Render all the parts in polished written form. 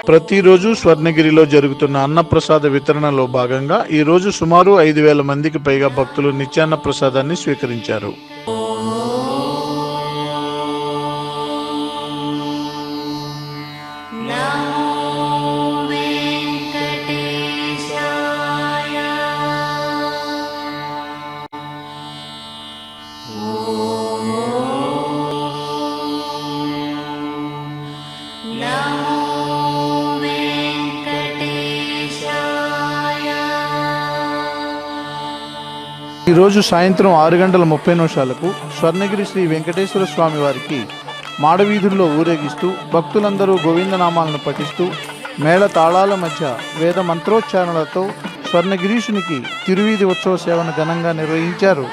ప్రతిరోజు స్వర్ణగిరిలో జరుగుతున్న అన్నప్రసాద వితరణలో భాగంగా ఈరోజు సుమారు 5,000 మందికి పైగా భక్తులు నిత్యాన్న ప్రసాదాన్ని స్వీకరించారు. ఈరోజు సాయంత్రం 6:30 స్వర్ణగిరి శ్రీ వెంకటేశ్వర స్వామి వారికి మాడవీధుల్లో ఊరేగిస్తూ భక్తులందరూ గోవిందనామాలను పఠిస్తూ మేళ తాళాల మధ్య వేద మంత్రోచ్చారణలతో స్వర్ణగిరీషునికి తిరువీధి ఉత్సవ సేవను ఘనంగా నిర్వహించారు.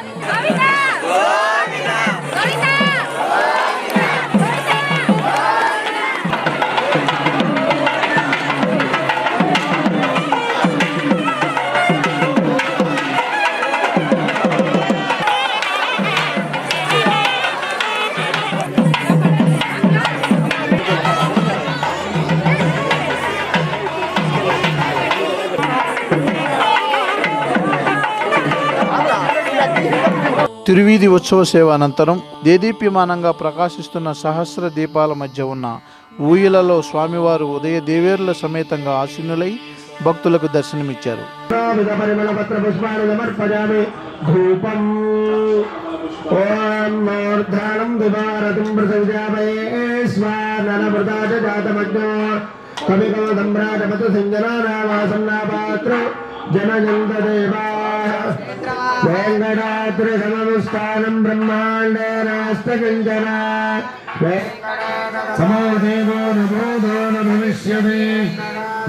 తిరువీధి ఉత్సవ సేవ అనంతరం దేదీప్యమానంగా ప్రకాశిస్తున్న సహస్ర దీపాల మధ్య ఉన్న ఊయలలో స్వామివారు ఉదయ దేవేరుల సమేతంగా ఆసీనులై భక్తులకు దర్శనమిచ్చారు. वेंकटाद्रि समनुष्ठानं ब्रह्माण्डेनास्तकिञ्चन समो देवो न भूतो न भविष्यति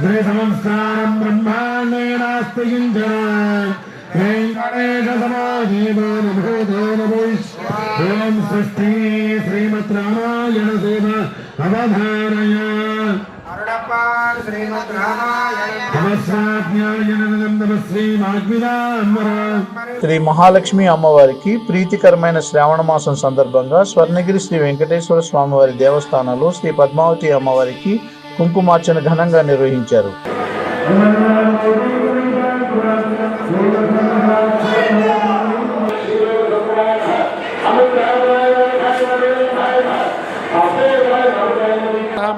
द्विसंस्थानं ब्रह्माण्डेनास्ति किञ्चन वेंकटेश समो देवो न भूतो न भविष्यति ओम सृष्टि श्रीमद्रामायण सेव अवधारय శ్రీ మహాలక్ష్మి అమ్మవారికి ప్రీతికరమైన శ్రావణ మాసం సందర్భంగా స్వర్ణగిరి శ్రీ వెంకటేశ్వర స్వామివారి దేవస్థానంలో శ్రీ పద్మావతి అమ్మవారికి కుంకుమార్చన ఘనంగా నిర్వహించారు.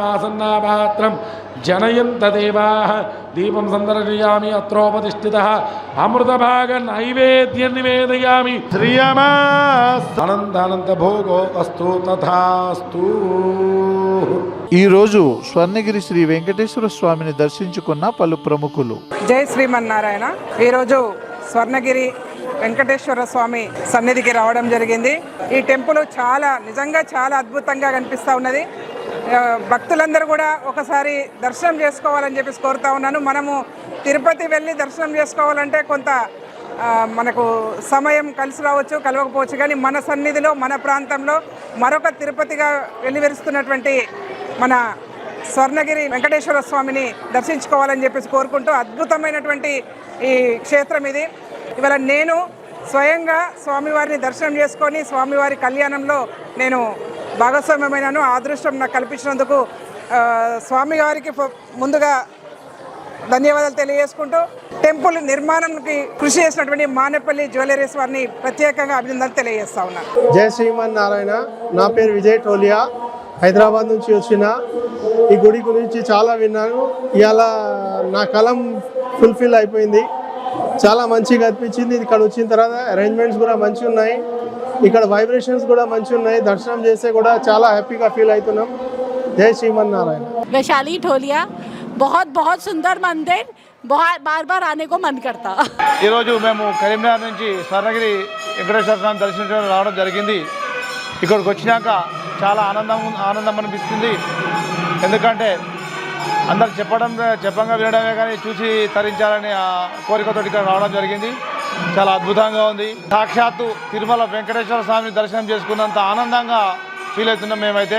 మాసన్నాపాత్రం జనయంత దేవాః దీపం సందర్శయామి అత్రోపతిష్ఠితః అమృతభాగ నైవేద్యం నివేదయామి శ్రీయమానంద భోగో అస్తు తథాస్తు. ఈరోజు స్వర్ణగిరి శ్రీ వెంకటేశ్వర స్వామిని దర్శించుకున్న పలు ప్రముఖులు. జై శ్రీమన్నారాయణ. ఈరోజు స్వర్ణగిరి వెంకటేశ్వర స్వామి సన్నిధికి రావడం జరిగింది. ఈ టెంపుల్ నిజంగా చాలా అద్భుతంగా కనిపిస్తూ ఉన్నది. భక్తులందరూ కూడా ఒకసారి దర్శనం చేసుకోవాలని చెప్పేసి కోరుతా ఉన్నాను. మనము తిరుపతి వెళ్ళి దర్శనం చేసుకోవాలంటే కొంత మనకు సమయం కలిసి రావచ్చు, కలవకపోవచ్చు. కానీ మన సన్నిధిలో మన ప్రాంతంలో మరొక తిరుపతిగా వెలువరుస్తున్నటువంటి మన స్వర్ణగిరి వెంకటేశ్వర స్వామిని దర్శించుకోవాలని చెప్పేసి కోరుకుంటూ అద్భుతమైనటువంటి ఈ క్షేత్రం ఇది. ఇవాళ నేను స్వయంగా స్వామివారిని దర్శనం చేసుకొని స్వామివారి కళ్యాణంలో నేను భాగస్వామ్యమైనాను. అదృష్టం నాకు కల్పించినందుకు స్వామివారికి ముందుగా ధన్యవాదాలు తెలియజేసుకుంటూ టెంపుల్ నిర్మాణానికి కృషి చేసినటువంటి మానేపల్లి జ్యువెలరీస్ వారిని ప్రత్యేకంగా అభినందనలు తెలియజేస్తా ఉన్నాను. జై శ్రీమన్నారాయణ. నా పేరు విజయ్ టోలియా. హైదరాబాద్ నుంచి వచ్చిన ఈ గుడి గురించి చాలా విన్నాను. ఇవాళ నా కలం ఫుల్ఫిల్ అయిపోయింది. చాలా మంచిగా అనిపించింది. ఇక్కడ వచ్చిన తర్వాత అరేంజ్మెంట్స్ కూడా మంచిగా ఉన్నాయి. ఇక్కడ వైబ్రేషన్స్ కూడా మంచిగా ఉన్నాయి. దర్శనం చేస్తే కూడా చాలా హ్యాపీగా ఫీల్ అవుతున్నాం. జై శ్రీమన్నారాయణ. वैशाली ठोलिया. बहुत बहुत सुंदर मंदिर, बहुत बार बार आने को मन करता. ఈరోజు మేము కరీంనగర్ నుంచి స్వర్ణగిరి వెంకటేశ్వర స్వామి దర్శించడం రావడం జరిగింది. ఇక్కడికి వచ్చినాక చాలా ఆనందం అనిపిస్తుంది. ఎందుకంటే అందరు చెప్పంగా వినడమే కానీ చూసి తరించాలని కోరికతో ఇక్కడ రావడం జరిగింది. చాలా అద్భుతంగా ఉంది. సాక్షాత్తు తిరుమల వెంకటేశ్వర స్వామిని దర్శనం చేసుకున్నంత ఆనందంగా ఫీల్ అవుతున్నాం మేమైతే.